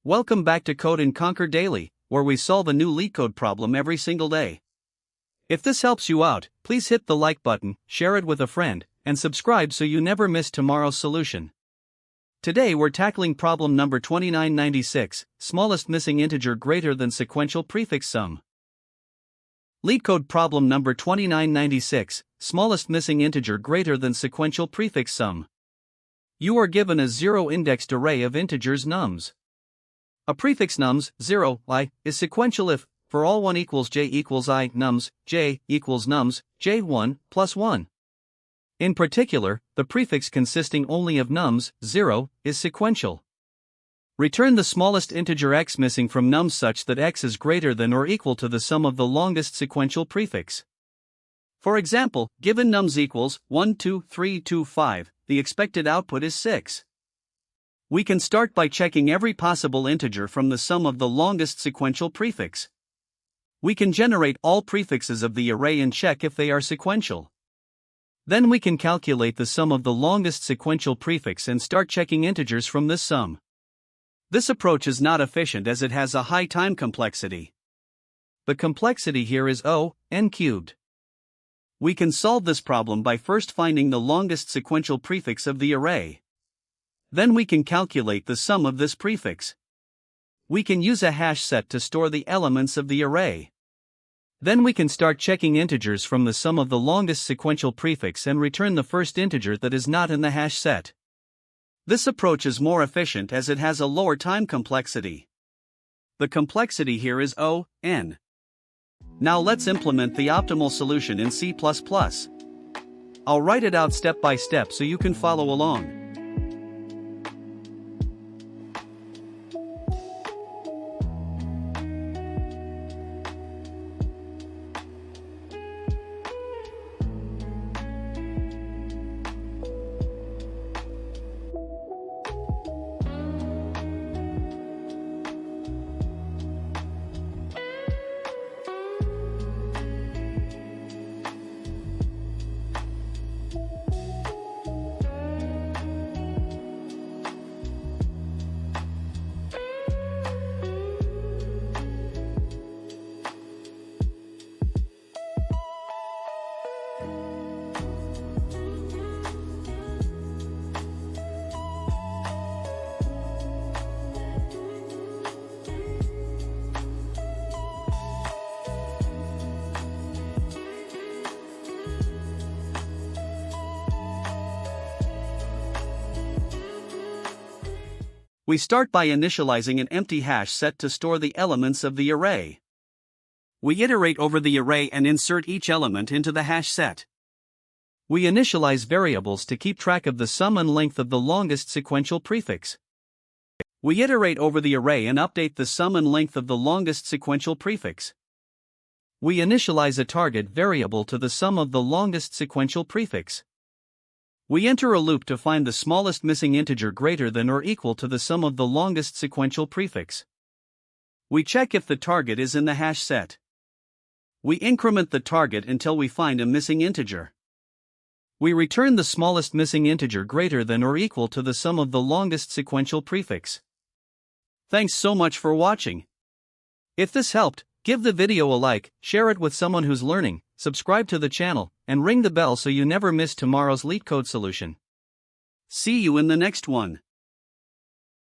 Welcome back to Code and Conquer Daily, where we solve a new LeetCode problem every single day. If this helps you out, please hit the like button, share it with a friend, and subscribe so you never miss tomorrow's solution. Today we're tackling problem number 2996, smallest missing integer greater than sequential prefix sum. LeetCode problem number 2996, smallest missing integer greater than sequential prefix sum. You are given a zero-indexed array of integers nums. A prefix nums, 0, I, is sequential if, for all 1 equals j equals I, nums, j equals nums, j1 plus 1. In particular, the prefix consisting only of nums, 0, is sequential. Return the smallest integer x missing from nums such that x is greater than or equal to the sum of the longest sequential prefix. For example, given nums equals 1, 2, 3, 2, 5, the expected output is 6. We can start by checking every possible integer from the sum of the longest sequential prefix. We can generate all prefixes of the array and check if they are sequential. Then we can calculate the sum of the longest sequential prefix and start checking integers from this sum. This approach is not efficient as it has a high time complexity. The complexity here is n cubed. We can solve this problem by first finding the longest sequential prefix of the array. Then we can calculate the sum of this prefix. We can use a hash set to store the elements of the array. Then we can start checking integers from the sum of the longest sequential prefix and return the first integer that is not in the hash set. This approach is more efficient as it has a lower time complexity. The complexity here is n. Now let's implement the optimal solution in C++. I'll write it out step by step so you can follow along. We start by initializing an empty hash set to store the elements of the array. We iterate over the array and insert each element into the hash set. We initialize variables to keep track of the sum and length of the longest sequential prefix. We iterate over the array and update the sum and length of the longest sequential prefix. We initialize a target variable to the sum of the longest sequential prefix. We enter a loop to find the smallest missing integer greater than or equal to the sum of the longest sequential prefix. We check if the target is in the hash set. We increment the target until we find a missing integer. We return the smallest missing integer greater than or equal to the sum of the longest sequential prefix. Thanks so much for watching. If this helped, give the video a like, share it with someone who's learning, subscribe to the channel, and ring the bell so you never miss tomorrow's LeetCode solution. See you in the next one.